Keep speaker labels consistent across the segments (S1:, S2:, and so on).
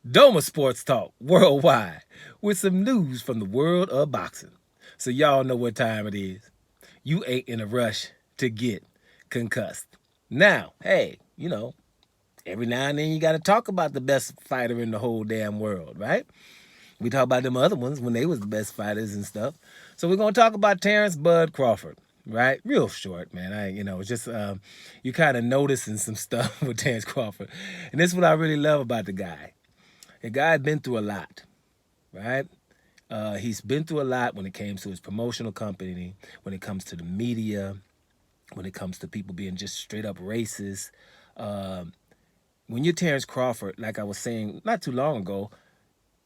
S1: Doma Sports Talk worldwide with some news from the world of boxing. So y'all know what time it is. You ain't in a rush to get concussed. Now, hey, every now and then you got to talk about the best fighter in the whole damn world, right? We talk about them other ones when they was the best fighters and stuff. So we're gonna talk about Terence Bud Crawford, right? Real short, man. It's just you kind of noticing some stuff with Terence Crawford, and this is what I really love about the guy. The guy had been through a lot, right? He's been through a lot when it came to his promotional company, when it comes to the media, when it comes to people being just straight up racist. When you're Terence Crawford, like I was saying not too long ago,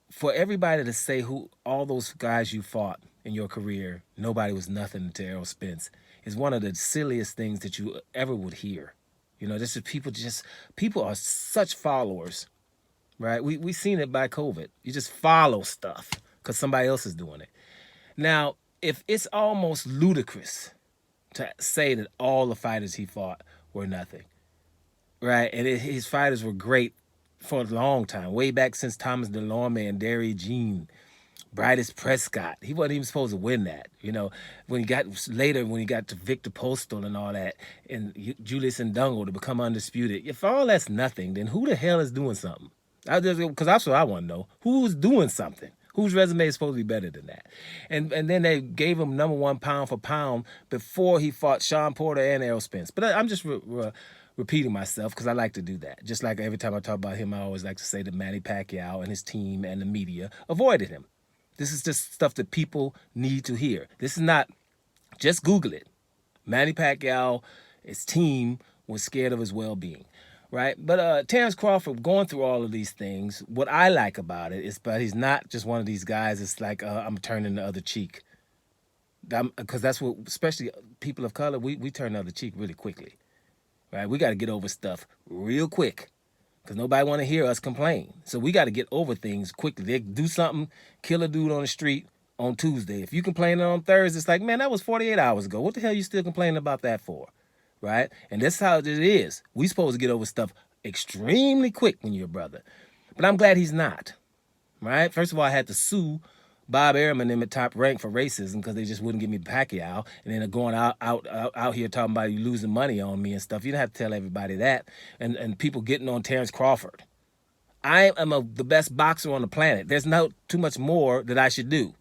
S1: for everybody to say who all those guys you fought in your career, nobody was nothing to Errol Spence, is one of the silliest things that you ever would hear. This is people are such followers, right? We seen it by COVID. You just follow stuff because somebody else is doing it. Now, if it's almost ludicrous to say that all the fighters he fought were nothing, right? And his fighters were great for a long time, way back since Thomas DeLorme and Derry Jean, Bryce Prescott. He wasn't even supposed to win that. When he got to Victor Postal and all that, and Julius Ndungo to become undisputed. If all that's nothing, then who the hell is doing something? Because that's what I want to know. Who's doing something? Whose resume is supposed to be better than that? And then they gave him number one pound for pound before he fought Sean Porter and Errol Spence. But I'm just repeating myself because I like to do that. Just like every time I talk about him, I always like to say that Manny Pacquiao and his team and the media avoided him. This is just stuff that people need to hear. This is not, just Google it. Manny Pacquiao, his team was scared of his well-being, right? But Terence Crawford, going through all of these things, what I like about it is, but he's not just one of these guys. It's like I'm turning the other cheek. Because that's what, especially people of color, we turn the other cheek really quickly. Right? We got to get over stuff real quick because nobody want to hear us complain. So we got to get over things quickly. They do something, kill a dude on the street on Tuesday. If you complaining on Thursday, it's like, man, that was 48 hours ago. What the hell are you still complaining about that for? Right? And that's how it is. We supposed to get over stuff extremely quick when you're a brother. But I'm glad he's not. Right? First of all, I had to sue Bob Arum them at Top Rank for racism because they just wouldn't give me Pacquiao, and then they're going out here talking about you losing money on me and stuff. You don't have to tell everybody that. And people getting on Terence Crawford. I am the best boxer on the planet. There's not too much more that I should do,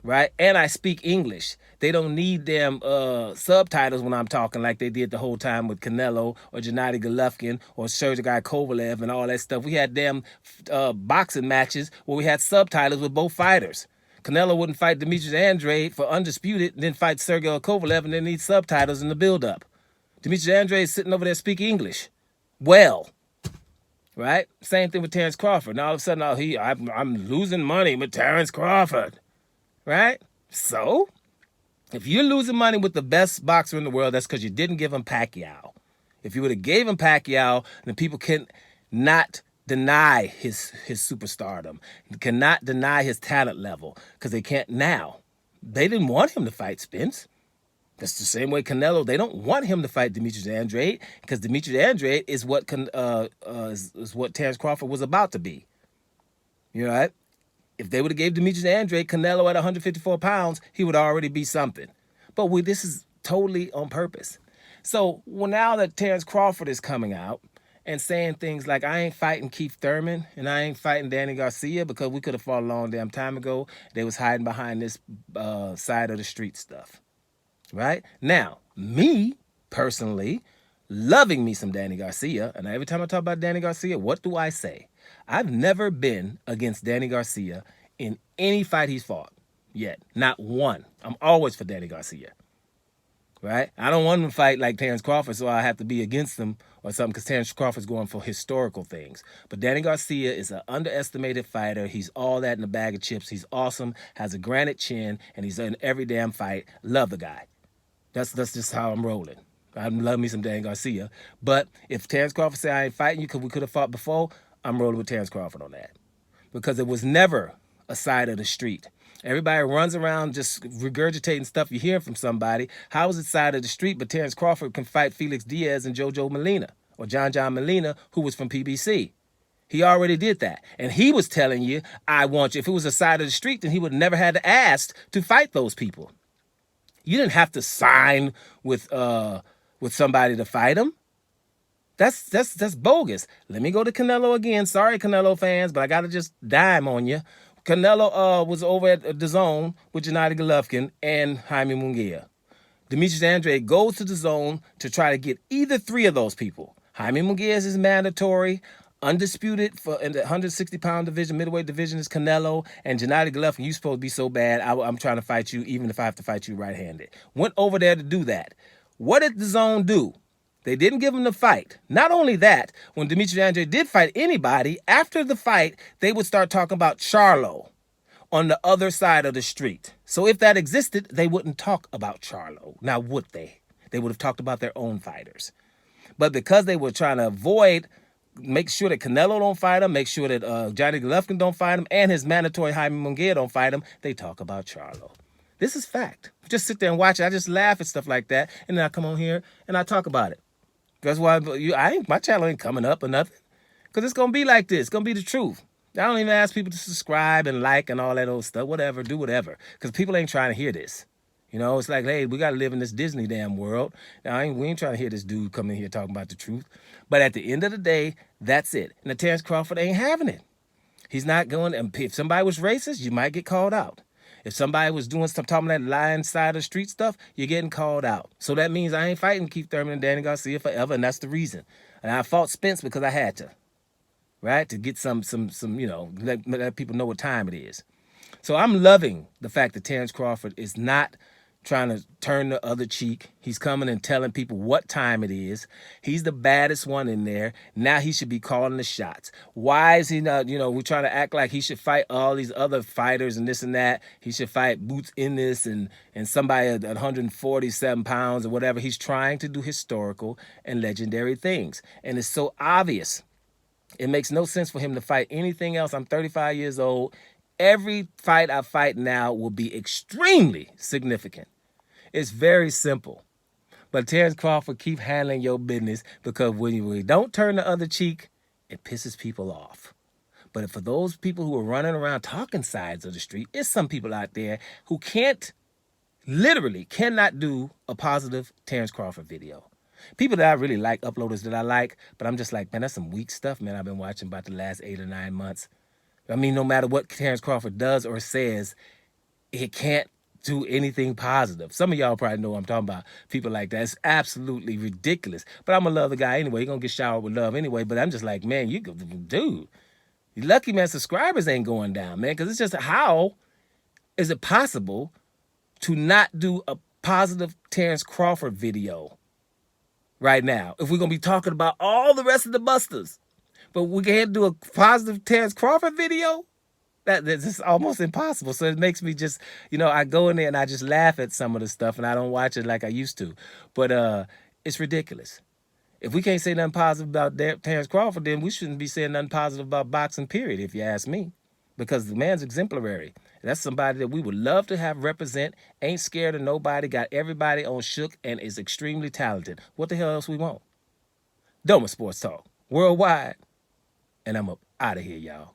S1: right? And I speak English. They don't need them subtitles when I'm talking like they did the whole time with Canelo or Gennady Golovkin or Sergey Kovalev and all that stuff. We had damn boxing matches where we had subtitles with both fighters. Canelo wouldn't fight Demetrius Andrade for undisputed, and then fight Sergey Kovalev, and then need subtitles in the build-up. Demetrius Andrade is sitting over there speaking English. Well, right? Same thing with Terence Crawford. Now all of a sudden, I'm losing money with Terence Crawford, right? So, if you're losing money with the best boxer in the world, that's because you didn't give him Pacquiao. If you would have gave him Pacquiao, then people can not deny his superstardom, cannot deny his talent level, because they can't now. They didn't want him to fight Spence. That's the same way Canelo. They don't want him to fight Demetrius Andrade because Demetrius Andrade is what is what Terence Crawford was about to be. You know, right? If they would have gave Demetrius Andrade Canelo at 154 pounds, he would already be something. But this is totally on purpose. So now that Terence Crawford is coming out and saying things like, I ain't fighting Keith Thurman and I ain't fighting Danny Garcia because we could have fought a long damn time ago. They was hiding behind this side of the street stuff. Right? Now, me, personally, loving me some Danny Garcia, and every time I talk about Danny Garcia, what do I say? I've never been against Danny Garcia in any fight he's fought yet. Not one. I'm always for Danny Garcia. Right? I don't want him to fight like Terence Crawford, so I have to be against him or something because Terence Crawford's going for historical things. But Danny Garcia is an underestimated fighter. He's all that in a bag of chips. He's awesome, has a granite chin, and he's in every damn fight. Love the guy. That's just how I'm rolling. I love me some Danny Garcia. But if Terence Crawford say I ain't fighting you because we could have fought before, I'm rolling with Terence Crawford on that. Because it was never a side of the street. Everybody runs around just regurgitating stuff you hear from somebody. How is it side of the street, but Terence Crawford can fight Felix Diaz and Jojo Molina or John Molina, who was from PBC? He already did that. And he was telling you, I want you. If it was a side of the street, then he would never had to ask to fight those people. You didn't have to sign with somebody to fight him. That's bogus. Let me go to Canelo again. Sorry, Canelo fans, but I gotta just dime on you. Canelo was over at the Zone with Gennady Golovkin and Jaime Munguia. Demetrius Andrade goes to the Zone to try to get either three of those people. Jaime Munguia is mandatory. Undisputed for in the 160-pound division, middleweight division is Canelo, and Gennady Golovkin. You supposed to be so bad. I'm trying to fight you, even if I have to fight you right-handed. Went over there to do that. What did the Zone do? They didn't give him the fight. Not only that, when Demetrius Andrade did fight anybody, after the fight, they would start talking about Charlo on the other side of the street. So if that existed, they wouldn't talk about Charlo. Now, would they? They would have talked about their own fighters. But because they were trying to avoid, make sure that Canelo don't fight him, make sure that Gennady Golovkin don't fight him, and his mandatory Jaime Munguia don't fight him, they talk about Charlo. This is fact. Just sit there and watch it. I just laugh at stuff like that, and then I come on here and I talk about it. That's why my channel ain't coming up or nothing. Because it's going to be like this. It's going to be the truth. I don't even ask people to subscribe and like and all that old stuff. Whatever, do whatever. Because people ain't trying to hear this. You know, it's like, hey, we got to live in this Disney damn world. Now, we ain't trying to hear this dude come in here talking about the truth. But at the end of the day, that's it. And the Terence Crawford ain't having it. He's not going, and if somebody was racist, you might get called out. If somebody was doing some talking that lying side of the street stuff, you're getting called out. So that means I ain't fighting Keith Thurman and Danny Garcia forever, and that's the reason. And I fought Spence because I had to, right? To get some you know, let people know what time it is. So I'm loving the fact that Terence Crawford is not trying to turn the other cheek. He's coming and telling people what time it is. He's the baddest one in there. Now he should be calling the shots. Why is he not, you know, we're trying to act like he should fight all these other fighters and this and that. He should fight Boots Ennis and somebody at 147 pounds or whatever. He's trying to do historical and legendary things. And it's so obvious. It makes no sense for him to fight anything else. I'm 35 years old. Every fight I fight now will be extremely significant. It's very simple. But Terence Crawford, keep handling your business, because when you don't turn the other cheek, it pisses people off. But for those people who are running around talking sides of the street, it's some people out there who literally cannot do a positive Terence Crawford video. People that I really like, uploaders that I like, but I'm just like, man, that's some weak stuff, man, I've been watching about the last 8 or 9 months. I mean, no matter what Terence Crawford does or says, it can't do anything positive. Some of y'all probably know what I'm talking about. People like that. It's absolutely ridiculous. But I'm going to love the guy anyway. He's going to get showered with love anyway. But I'm just like, man, dude, you're lucky, man, subscribers ain't going down, man. Because it's just, how is it possible to not do a positive Terence Crawford video right now if we're going to be talking about all the rest of the busters? But we can't do a positive Terence Crawford video? That's just almost impossible. So it makes me just, you know, I go in there and I just laugh at some of the stuff and I don't watch it like I used to. But it's ridiculous. If we can't say nothing positive about Terence Crawford, then we shouldn't be saying nothing positive about boxing, period, if you ask me. Because the man's exemplary. That's somebody that we would love to have represent, ain't scared of nobody, got everybody on shook, and is extremely talented. What the hell else we want? Doma Sports Talk, worldwide. And I'm up out of here, y'all.